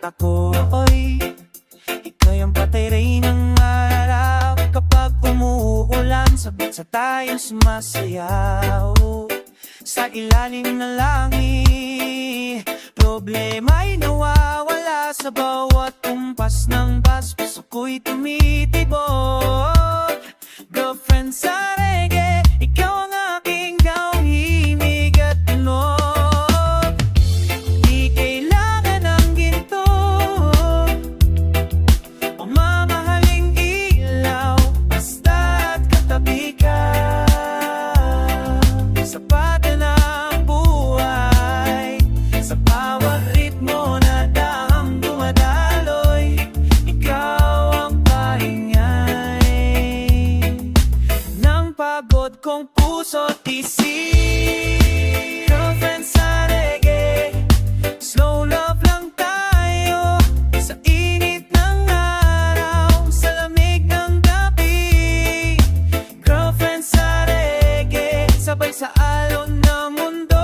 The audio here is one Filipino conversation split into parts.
ako'y ika'y ang patay ng araw. Kapag umuulan, sabit sa tayong sumasayaw sa ilalim ng langit. Problema'y nawawala sa bawat kumpas ng bus. Puso ko'y tumitibok. Girlfriend sa reggae, ikaw ang aking kauhimig at tunog. Di kailangan ng ginto o mamahaling ilaw, basta't katabi ka. Sapat na ang buhay sa bawat ritmo na dahang dumadaloy. Ikaw ang paingay ng pagod kong puso't isip. Girlfriend sa reggae, slow love lang tayo sa init ng araw, sa lamig ng gabi. Girlfriend sa reggae, sabay sa alon ng mundo.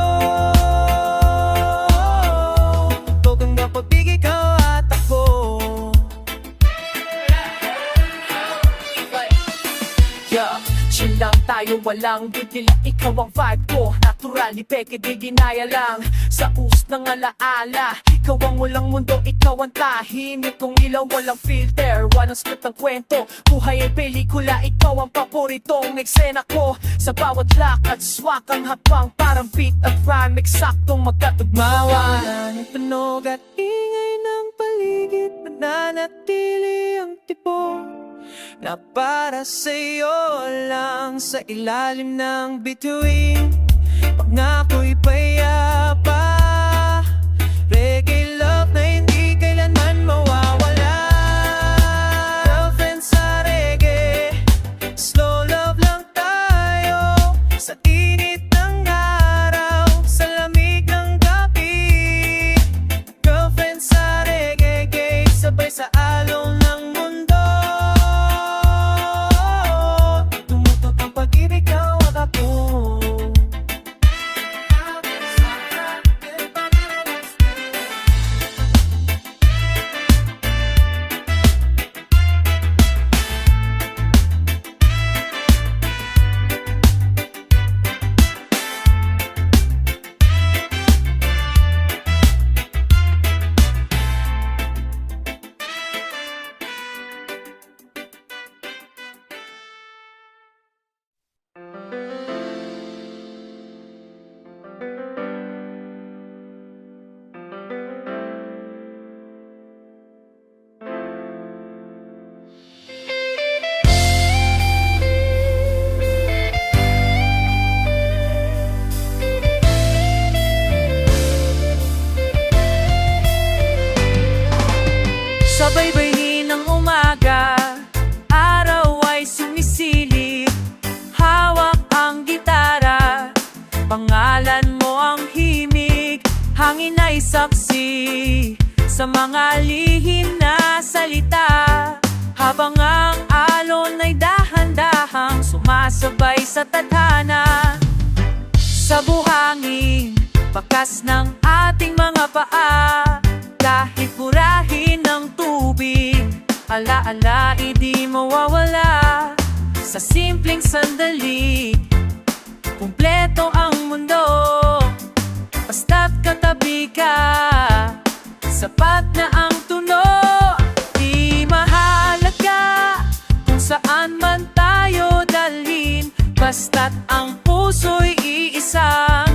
Togang napabig ikaw at ako. Yeah, chill lang tayo, walang bigil. Ikaw ang vibe ko, natural, di peke, di ginaya lang. Sa us ng alaala, ikaw ang walang mundo, ikaw ang tahimik kong ilaw, walang filter, walang script ng kwento. Buhay ay pelikula, ikaw ang paboritong eksena ko. Sa bawat lakad, swak ang hakbang, parang beat at rhyme, eksaktong magkatugma. Mawala ng tunog at ingay ng paligid, mananatili ang tibok na para sa'yo lang sa ilalim ng bituin. Pangako'y payapa, reggae love na hindi kailanman mawawala. Girlfriend sa reggae, slow love lang tayo sa init ng araw, sa lamig ng gabi. Girlfriend sa reggae, sabay sa alon ng mundo. Tumutok ang pag-ibig, ikaw at ako. Sa baybayin ng umaga, araw ay sumisilip. Hawak ang gitara, pangalan mo ang himig. Hangin ay saksi sa mga lihim na salita. Habang ang alon ay dahan-dahang sumasabay sa tadhana. Sa buhangin, bakas ng ating mga paa. Kahit burahin ng tubig, alaala di mawawala. Sa simpleng sandali, kumpleto ang mundo. Basta't katabi ka, sapat na ang tunog. Di mahalaga kung saan man tayo dalhin, basta't ang puso'y iisang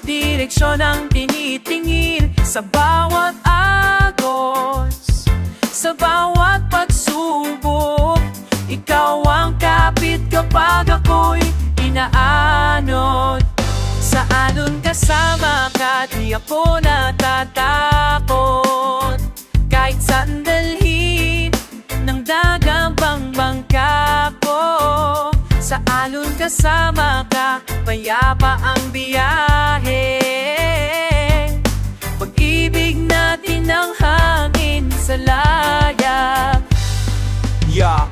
direksyon ang tinitingin. Sa bawat agos, sa bawat pagsubok, ikaw ang kapit kapag ako'y inaanod. Sa alon kasama ka, di ako natatakot. Kahit sandalhin ng dagang bangka ko, sa alon kasama ka, payapa ang biyahe. Pag-ibig natin ang hangin sa layak. Yeah,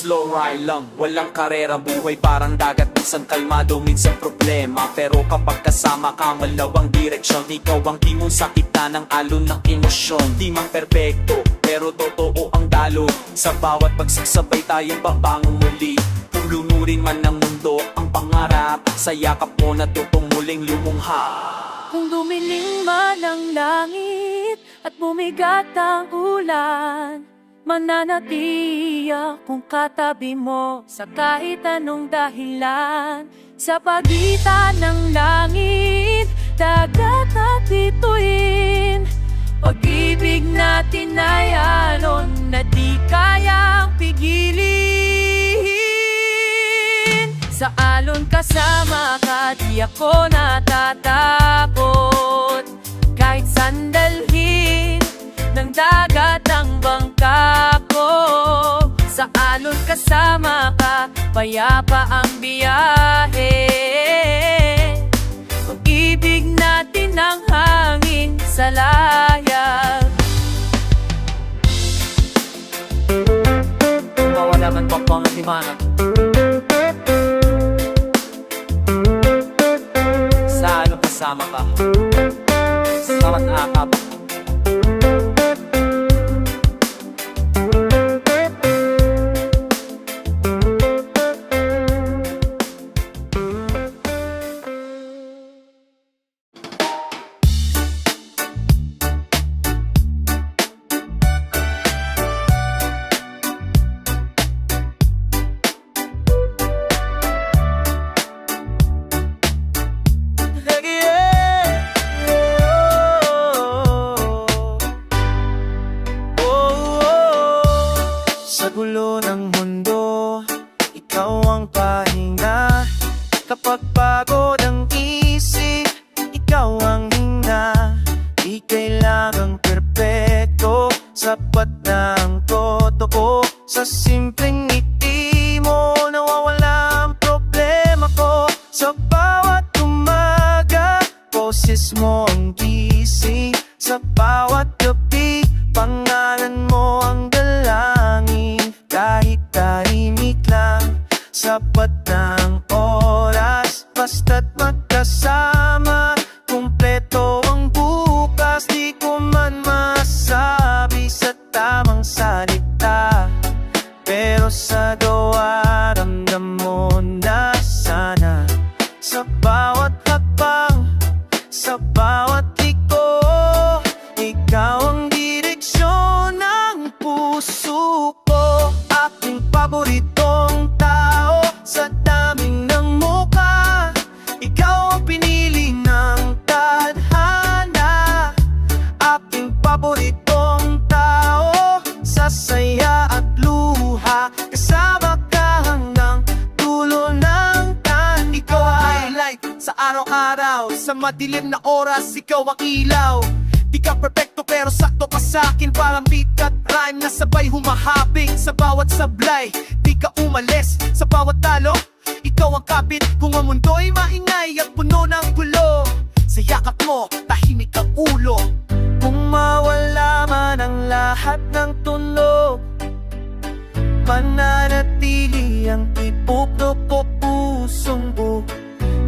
slow ride lang, walang karera. Buhay parang dagat, minsan kalmado, minsan problema. Pero kapag kasama ka, malawang direksyon. Ikaw ang timon sa kita ng alon ng emosyon. Di man perpekto, pero totoo ang dalo. Sa bawat pagsaksabay tayong babangon muli. Kung lunurin man ng mundo ang pangarap, sa yakap mo na muling lumungha. Kung dumiling man ang langit at bumigat ang ulan, mananatili akong katabi mo sa kahit anong dahilan. Sa pagitan ng langit, dagat at bituin, pag-ibig natin ay alon na di kayang pigilin. Sa alon kasama ka, di ako natatakot. Kahit sandalhin ng dagat ang bangka ko, sa alon kasama ka, payapa ang biyahe. Pag-ibig natin ang hangin sa layag. Mawala man pa pang limanag, sa alon kasama ka, sa bawat akap. Sa gulo ng mundo, ikaw ang pahinga. Kapag pagod ang isip, ikaw ang hinga. Di kailangang perpekto, sapat na ang totoo. Sa simpleng ngiti mo, nawawala ang problema ko. Sa bawat umaga, boses mo ang gising. Sa bawat gabi, pangalan mo ang dalangin. Kahit tahimik lang, sapat ng oras. Basta't magkasama, kumpleto ang bukas. Di ko man masabi sa tamang salita, pero sa gawa ramdam mo na sana. Sa bawat hakbang, sa bawat liko, ikaw ang direksyon ng puso ko. Aking paboritong tao sa daming ng mukha, ikaw ang pinili ng tadhana. Aking paboritong tao sa saya at luha, kasama ka hanggang dulo ng tan. Ikaw ang highlight sa araw-araw, sa madilim na oras, ikaw ang ilaw. Di ka perfecto pero sakto ka sa'kin, parang beat at rhyme na sabay humahapik. Sa bawat sablay, di ka umalis. Sa bawat talo, ikaw ang kapit. Kung ang mundo'y maingay at puno ng gulo, sa yakap mo, tahimik ang ulo. Kung mawala man ang lahat ng tunog, mananatili ang iputo ko pusong buo.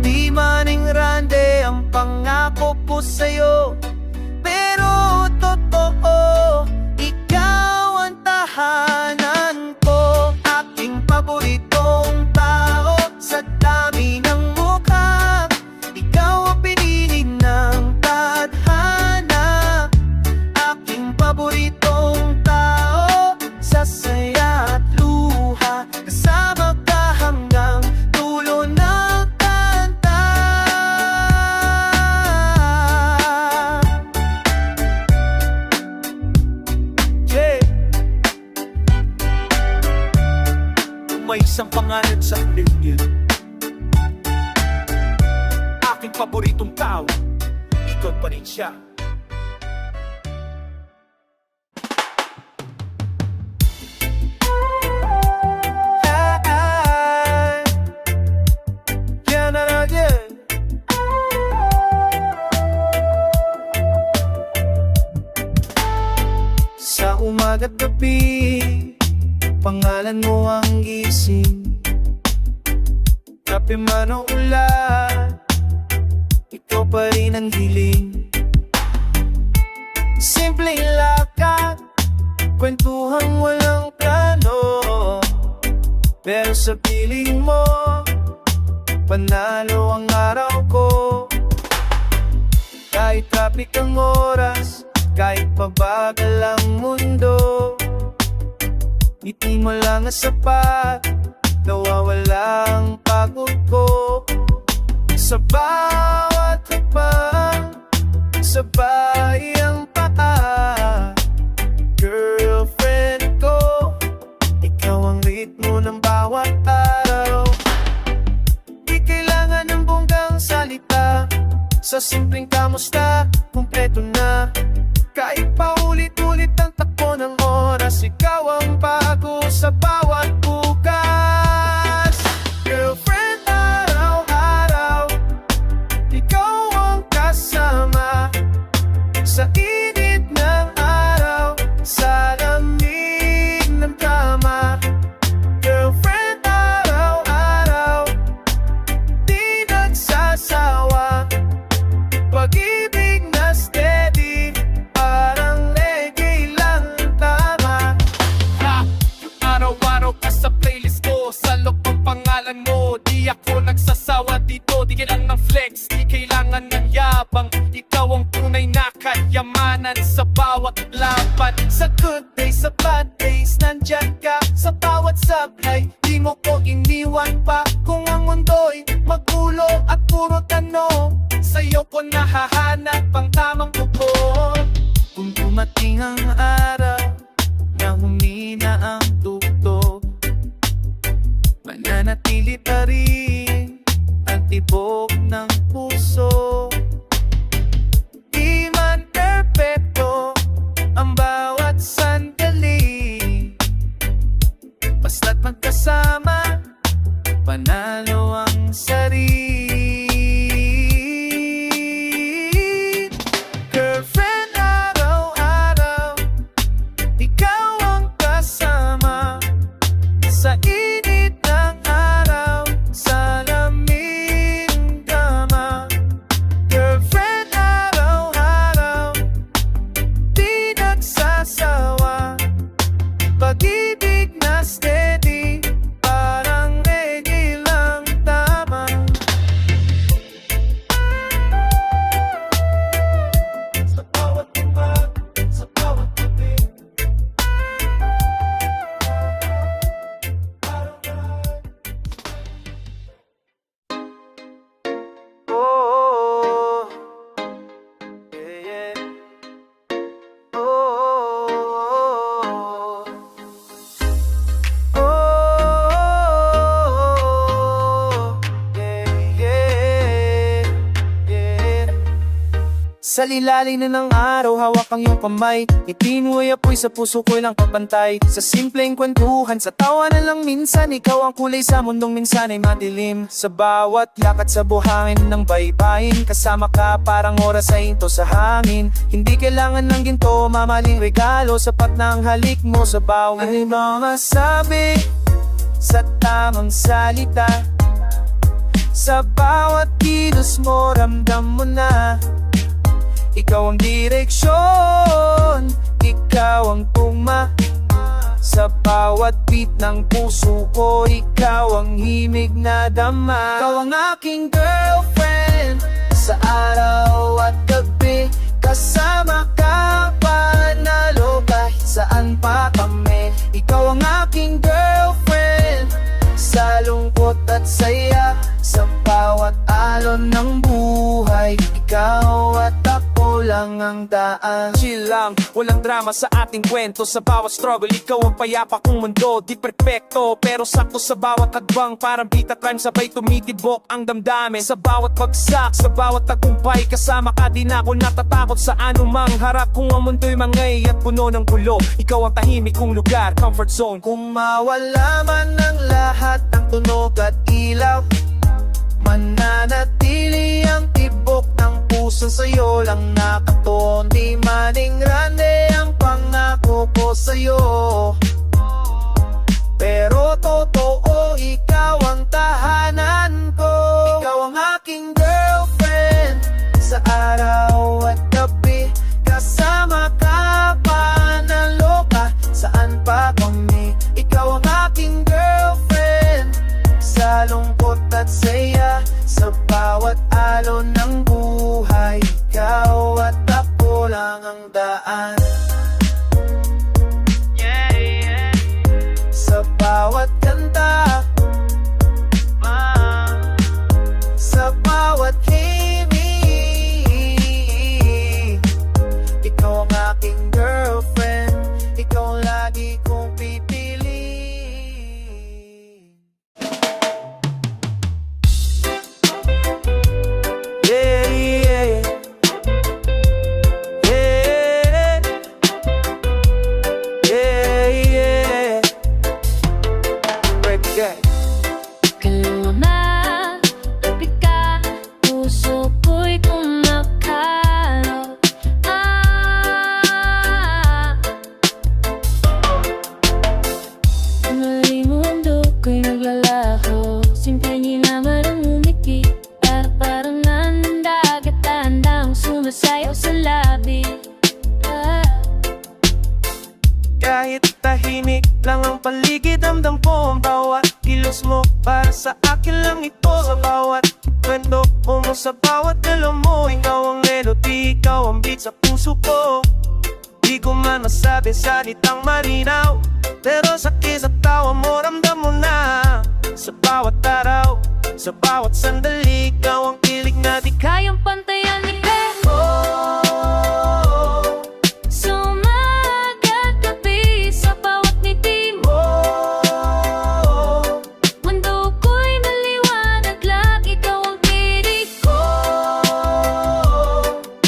Di maning rande ang pangako ko sa'yo, pero totoo, ikaw ang tahanan ko. Aking paboritong tao sa dami ng mukha, ikaw ang pinili ng tadhana. Aking paboritong tao sa saya at luha, kasama ka hanggang dulo ng kanta. Yeah. May isang pangalan sa lingid, aking paboritong tao, ikaw pa rin siya. Sa umaga't gabi, pangalan pangalan mo ang gising. Kape man o ulan, ikaw pa rin ang hiling. Simpleng lakad, kwentuhang walang plano, pero sa piling mo, panalo ang araw ko. Kahit traffic ang oras, kahit pabagal ang mundo, ngiti mo lang ang sapat, nawawala ang pagod ko. Sa bawat hakbang, sabay ang paa. Girlfriend ko, ikaw ang ritmo ng bawat araw. Di kailangan ng bonggang salita, sa simpleng kamusta, kumpleto na. Kahit paulit-ulit ang takbo ng oras, ikaw ang bago sa bawat bukas. Girlfriend, araw-araw, ikaw ang kasama. Sa init ng araw, sa lamig ng tama. Girlfriend, araw-araw, di nagsasawa. Pag-ibig na steady, parang reggae lang tama. Araw-araw ka sa playlist ko, sa loob ang pangalan mo. Di ako nagsasawa dito, di kailangan ng flex, di kailangan ng yabang. Ikaw ang tunay na kayamanan sa bawat laban. Sa good days, sa bad days, nandyan ka. Sa bawat sablay, di mo ko iniwan pa. Kung ang mundo'y magulo at puro tanong, sa'yo ko nahahanap ang tamang tugon. Kung dumating ang araw na humina ang tugtog, mananatili pa rin ang tibok ng puso. Di man perpekto ang bawat sandali, basta't magkasama, panalo ang sarili. Girlfriend, araw-araw, ikaw ang kasama. Sa init ng araw, sa lamig ng dama. Girlfriend, araw-araw, di nagsasawa. Pag-ibig na steady, parang reggae lang tama. Sa bawat umaga, sa bawat gabi, oh, yeah, yeah. Oh, yeah, yeah. Sa lilalim na ng araw, hawak ang iyong kamay. Itinuoy apoy sa puso ko'y lang kapantay. Sa simpleng kwentuhan, sa tawanan lang minsan, ikaw ang kulay sa mundong minsan ay madilim. Sa bawat lakad sa buhangin ng baybayin, kasama ka parang oras sa hinto sa hangin. Hindi kailangan ng ginto, mamaling regalo, sapat na ang halik mo sa bawat. Ano ba masabi sa tamang salita? Sa bawat kilos mo, ramdam mo na ikaw ang direksyon, ikaw ang tugma. Sa bawat beat ng puso ko, ikaw ang himig na dama. Ikaw ang aking girlfriend, sa araw at gabi. Kasama ka, panalo kahit saan pa kami. Ikaw ang aking girlfriend, sa lungkot at saya. Sa bawat alon ng buhay, ikaw at ako lang ang daan. Chill lang, walang drama sa ating kwento. Sa bawat struggle, ikaw ang payapa kong mundo. Di perfecto, pero sakto sa bawat hagbang. Parang beat at rhyme, sabay tumitibok ang damdamin. Sa bawat pagsak, sa bawat tagumpay, kasama ka, di na ako natatakot sa anumang harap. Kung ang mundo'y mangay at puno ng gulo, ikaw ang tahimik kong lugar, comfort zone. Kung mawala man ng lahat ng tunog at ilaw, mananatili ang tibok ng puso, sa'yo lang nakatuon. Di maning grande ang pangako ko sa'yo, pero Pero totoo, ikaw ang tahanan ko. Ikaw ang aking girlfriend sa araw at gabi. Kasama ka pa na loka, saan pa kami? Ikaw ang aking girlfriend sa lungkot at saya, sa bawat alon ng buhay. Ikaw at ako lang ang daan. Sa bawat kanta, sa bawat himig, ikaw ang aking girlfriend, ikaw ang lagi kong pipiliin. Yeah, yeah, yeah, yeah, yeah. Reggae. Kalma, tabi ka, puso ko'y kumakalot. Mali mundo ko'y naglalaho, simpleng naman ang umikit, at parang nandagat tandang sumasayaw sa labi. Kahit tahimik lang ang paligid, ramdam ko ang bawat kilos mo. Para sa akin lang ito, sa bawat kwento mo, sa bawat dalo mo. Ikaw ang melody, ikaw ang beat sa puso ko. Di ko man masabi salitang marinaw, pero sa kiss at tawa mo, ramdam mo na. Sa bawat araw, sa bawat sandali, ikaw ang pilig na di Kayang pantayan ni Beko, sumagat gabi sa bawat ngiti mo. Mundo ko'y maliwanag lang, ikaw ang tinig ko.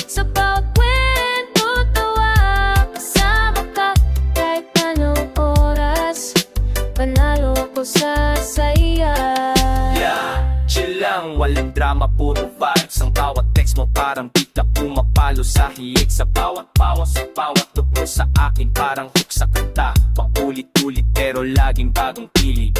Sa bawat kwento, tawa, kasama ka kahit anong oras. Panalo ko sa saya. Chill lang, walang drama, puro vibes. Ang bawat text mo parang beat na pumapalo sa hilig. Sa bawat bawas, sa bawat tugtog sa akin parang hook sa kanta. Paulit-ulit pero laging bagong pilig.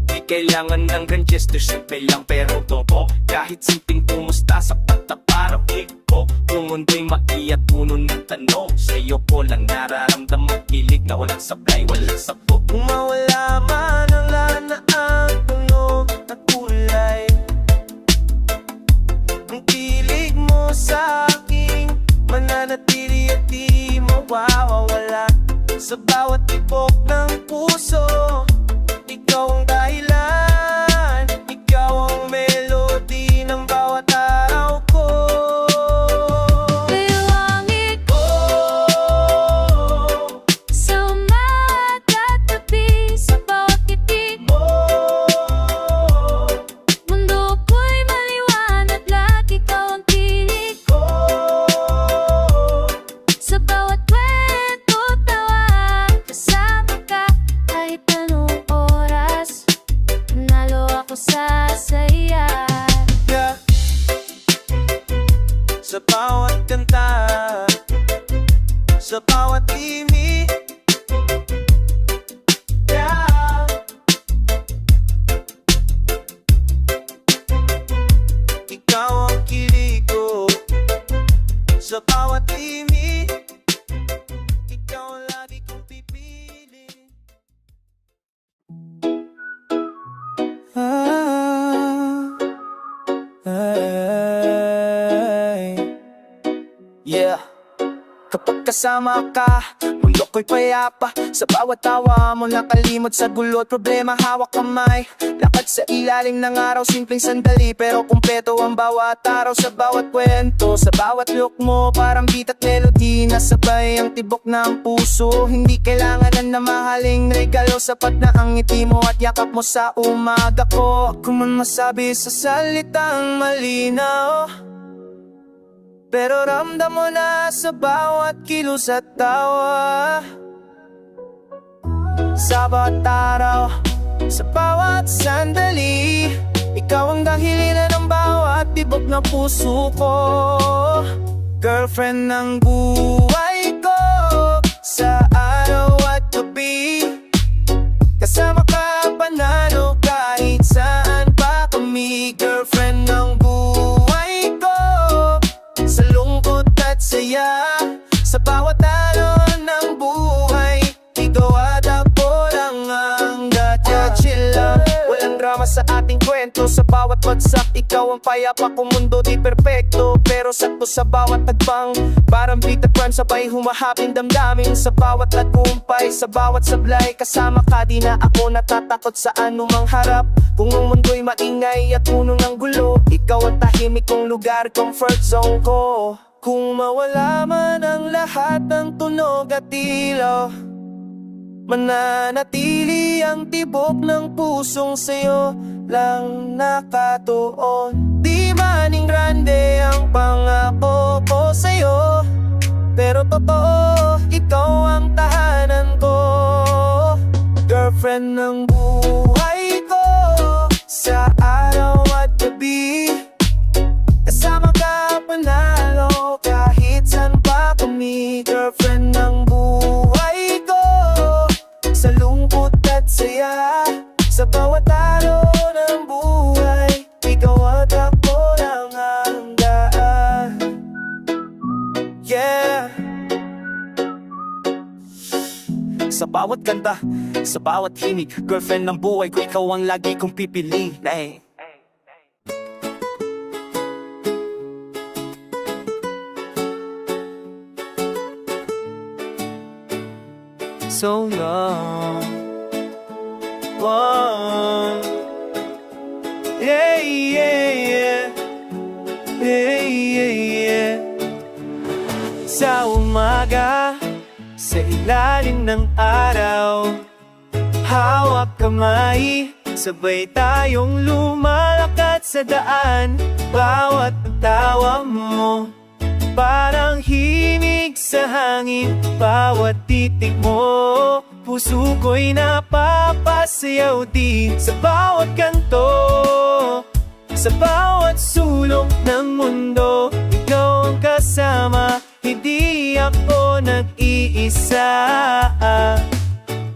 Di kailangan ng grand gesture, simple lang pero totoo. Kahit simpleng pumusta sa na parang ko. Kung mundo'y maiat, puno ng tanong. Sa'yo ko lang nararamdaman, kilig na walang sablay, walang sabog. Kung mawala man ang lahat na ang tunog at kulay, ang pilig mo sa aking mananatili at di mawawala. Sa bawat tibok ng puso, ikaw ang dahilan, ikaw ang melody ng bawat araw ko. Liwangit ko, sumagat gabi sa bawat ngiti mo. Mundo ko'y maliwanag lang, ikaw ang tinig ko. Sa bawat kwento, tawa, kasama ka kahit anong oras. Nalo ako sa saya. Yeah. Sa bawat kanta, sa bawat himig, yeah. Ikaw ang kilig ko. Sa bawat himig, ikaw ang lagi kong pipiliin. Yeah. Kapag kasama ka, mundo ko'y payapa. Sa bawat tawa mo nakalimot sa gulo at problema, hawak kamay. Lakad sa ilalim ng araw, simpleng sandali pero kumpleto ang bawat araw. Sa bawat kwento, sa bawat look mo, parang beat at melody na sabay ang tibok ng puso. Hindi kailangan na mahaling regalo, sapat na ang ngiti mo at yakap mo sa umaga ko. Kung man masabi sa salitang malinaw, pero ramdam mo na sa bawat kilos at tawa. Sa bawat araw, sa bawat sandali, ikaw ang dahilan ng bawat tibok ng puso ko. Girlfriend ng buhay ko, sa araw at gabi, kasama ka ating kwento. Sa bawat bagsak, ikaw ang payapa. Kung mundo di perpekto, pero sakto sa bawat tagbang. Parang beat at rhyme, sabay humahapin damdamin. Sa bawat tagumpay, sa bawat sablay, kasama ka, di na ako natatakot sa anumang harap. Kung ang mundo'y maingay at puno ng gulo, ikaw ang tahimik kong lugar, comfort zone ko. Kung mawala man ang lahat ng tunog at ilaw, mananatili ang tibok ng pusong sa'yo lang nakatuon. Di maning grande ang pangako ko sa'yo, pero totoo, ikaw ang tahanan ko. Girlfriend ng buhay ko, sa araw at gabi, kasama ka panalo kahit saan pa kami. Girlfriend ng buhay ko, sa lungkot at saya, sa bawat araw ng buhay, ikaw at ako lang ang daan. Yeah. Sa bawat kanta, sa bawat himig, girlfriend ng buhay ko, ikaw ang lagi kong pipiliin. Ay. So long. Whoa. Yeah, yeah, yeah. Yeah, yeah, yeah. Sa umaga, sa ilalim ng araw, hawak kamay, sabay tayong lumalakad sa daan. Bawat tawa mo, parang himig sa hangin. Bawat titig mo, puso ko'y napapasayaw din. Sa bawat kanto, sa bawat sulok ng mundo, ikaw ang kasama, hindi ako nag-iisa.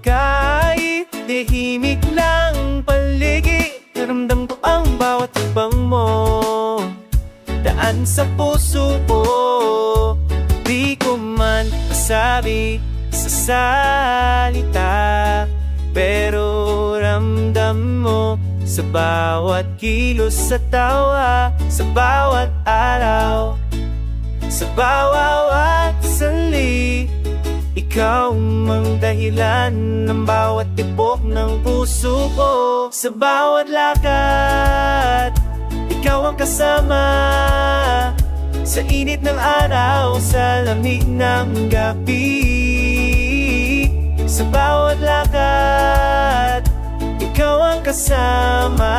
Kahit tahimik lang paligid, naramdam ko ang bawat ibang mo. Daan sa puso ko, di ko man masabi sa salita, pero ramdam mo sa bawat kilos sa tawa, sa bawat araw, sa bawat sali. Ikaw ang dahilan ng bawat tibok ng puso ko. Sa bawat lakad, ikaw ang kasama, sa init ng araw, sa lamig ng gabi. Sa bawat lakad, ikaw ang kasama,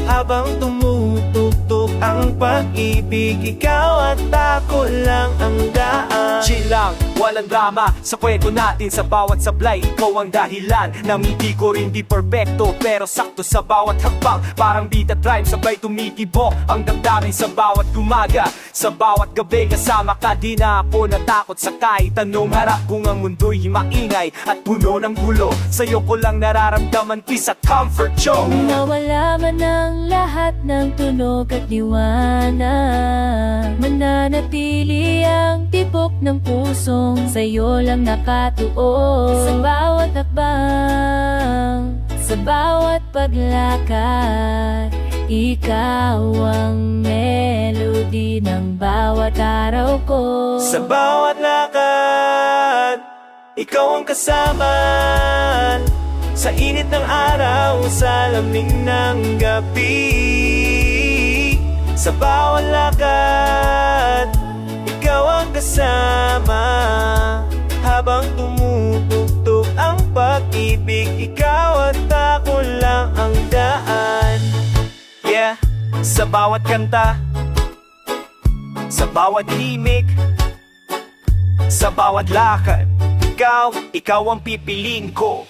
habang tumutugtog ang pag-ibig, ikaw at ako lang ang daan. Chill lang, walang drama sa kwento natin. Sa bawat sablay, ikaw ang dahilan ng hindi ko rin di perfecto, pero sakto sa bawat hakbang. Parang beat at rhyme, sabay tumitibok ang damdamin. Sa bawat umaga, sa bawat gabi, kasama ka, di na ako natakot sa kahit anong harap. Kung ang mundo'y maingay at puno ng gulo, sa'yo ko lang nararamdaman peace at comfort zone. Nawala man ang lahat ng tunog at liwanag, mananatili ang tibok ng pusong sa'yo lang nakatuon. Sa bawat hakbang, sa bawat paglakad, ikaw ang melody ng bawat araw ko. Sa bawat lakad, ikaw ang kasama, sa init ng araw, sa lamig ng gabi. Sa bawat lakad, ikaw ang kasama, habang tumutugtog ang pag-ibig, ikaw at ako lang ang daan. Yeah, sa bawat kanta, sa bawat himig, sa bawat lakad, ikaw ang pipiliin ko.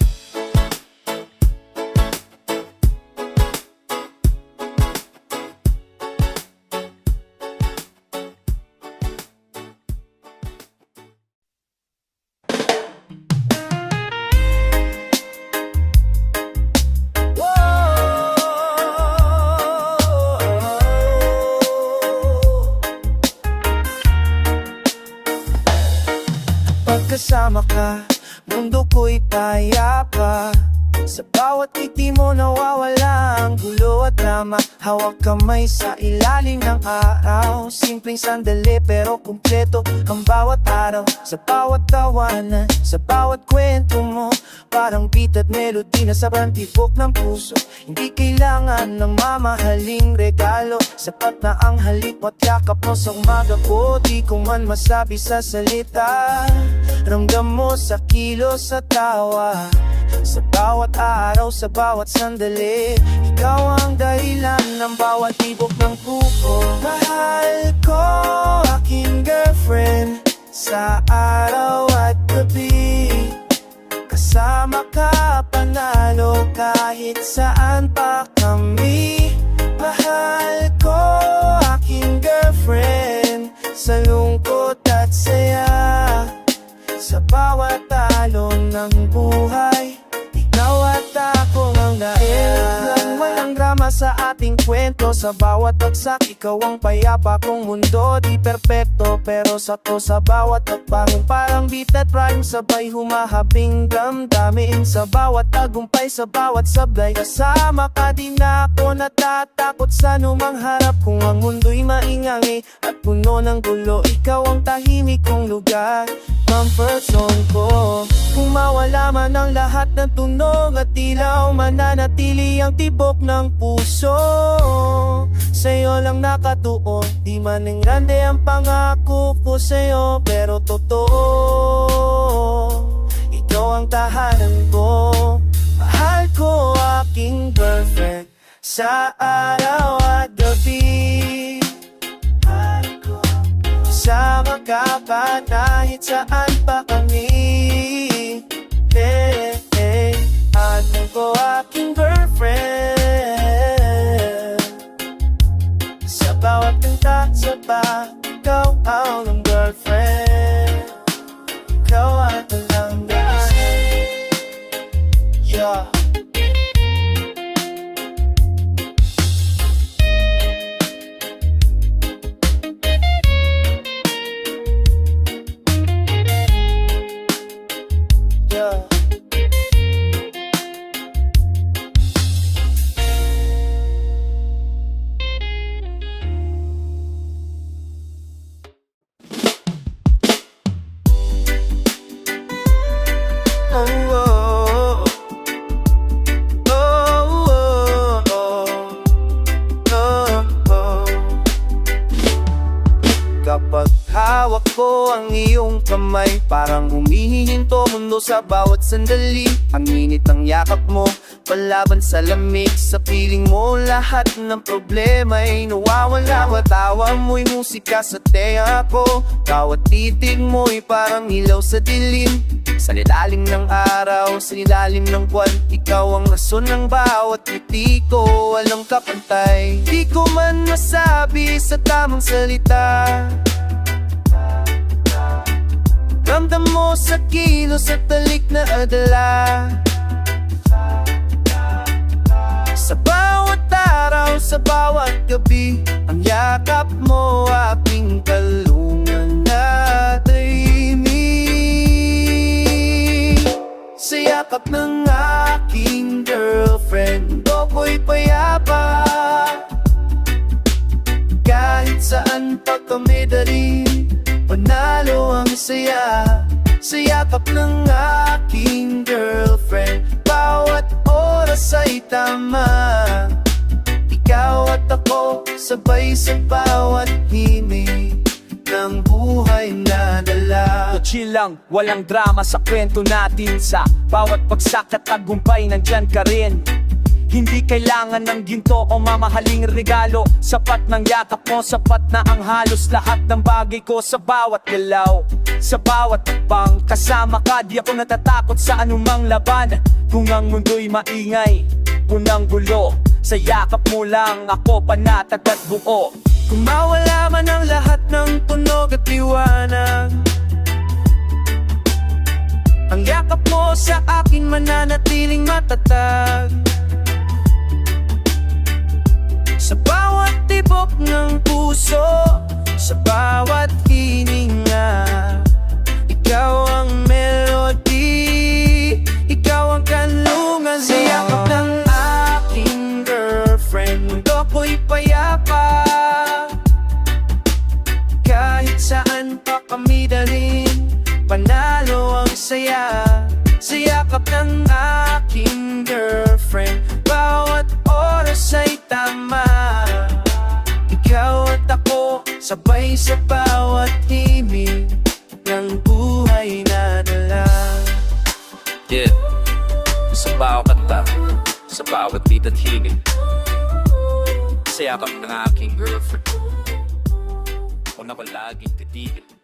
Pagkasama ka, mundo ko'y payapa. Sa bawat ngiti mo nawawala ang gulo at drama. Hawak kamay sa ilalim ng araw. Simpleng sandali pero kumpleto ang bawat araw. Sa bawat tawanan, sa bawat kwento mo, parang beat at melody na sobrang tibok ng puso. Hindi kailangan ng mamahaling regalo, sapat na ang halik mo't yakap mo sa umaga ko. Di ko man masabi sa salita, ramdam mo sa kilos sa tawa. Sa bawat araw, sa bawat sandali, ikaw ang dahilan ng bawat tibok ng puso. Mahal ko, aking girlfriend, sa araw at gabi. Kasama ka, panalo kahit saan pa kami. Mahal ko, aking girlfriend, sa lungkot at saya. Sa bawat alon ng buhay, ikaw at ako ang dahilan. Walang drama sa ating kwento. Sa bawat bagsak, ikaw ang payapa kong mundo. Di perpekto pero sakto sa bawat hakbang. Parang beat at rhyme, sabay humahabing damdamin. Sa bawat tagumpay, sa bawat sablay, kasama ka din ako. Natatakot sa anumang harap. Kung ang mundo'y maingay at puno ng gulo, ikaw ang tahimik kong lugar, comfort zone ko. Kung mawala man ang lahat ng tunog at ilaw, mananatili ang tibok ng puso. Sa'yo lang nakatuon, di man ng grande ang pangako ko sa'yo, pero totoo, ikaw ang tahanan ko. Mahal ko, aking girlfriend, sa araw at gabi. Sama ka pa kahit saan pa kami. Hey, hey, ano ko, aking girlfriend. Sa bawat kanta, sa ikaw ang girlfriend. Ikaw at ang dahilan. Yeah. Kapag hawak ko ang iyong kamay, parang humihinto mundo sa bawat sandali. Ang init ng yakap mo, palaban sa lamig. Sa piling mo lahat ng problema ay nawawala. Tawa mo'y musika sa tenga ko. Bawat titig mo'y parang ilaw sa dilim. Sa nilalim ng araw, sa nilalim ng buwan, ikaw ang rason ng bawat ngiti ko. Walang kapantay, di ko man masabi sa tamang salita. Ramdam mo sa kilos at talik na adala. Sa bawat araw, sa bawat gabi, ang yakap mo aking kalungan na tahimik. Sa yakap ng aking girlfriend, ako'y payapa. Kahit saan pa kami daling, panalo ang saya. Sa yakap ng aking girlfriend, bawat oras ay tama. Ikaw at ako, sabay sa bawat himig ng buhay na dala. Chill lang, walang drama sa kwento natin. Sa bawat pagsak at tagumpay, nandyan ka rin. Hindi kailangan ng ginto o mamahaling regalo. Sapat ng yakap mo, sapat na ang halos lahat ng bagay ko. Sa bawat galaw, sa bawat takbang, kasama ka, di ako natatakot sa anumang laban. Kung ang mundo'y maingay, punang gulo, sa yakap mo lang ako panatag at buo. Kung mawala man ang lahat ng tunog at liwanag, ang yakap mo sa akin mananatiling matatag. Sa bawat tibok ng puso, sa bawat hininga, ikaw ang melody, ikaw ang kanlungan. ako'y payapa. Kahit saan pa kami dalhin, panalo ang saya. Sa yakap ng aking girlfriend, bawat oras ay tama. Ikaw at ako, sabay sa bawat himig ng buhay na dala. Yeah, sa bawat kanta, sa bawat beat at hingin, sa yakap ng aking girlfriend, una ko laging titigil.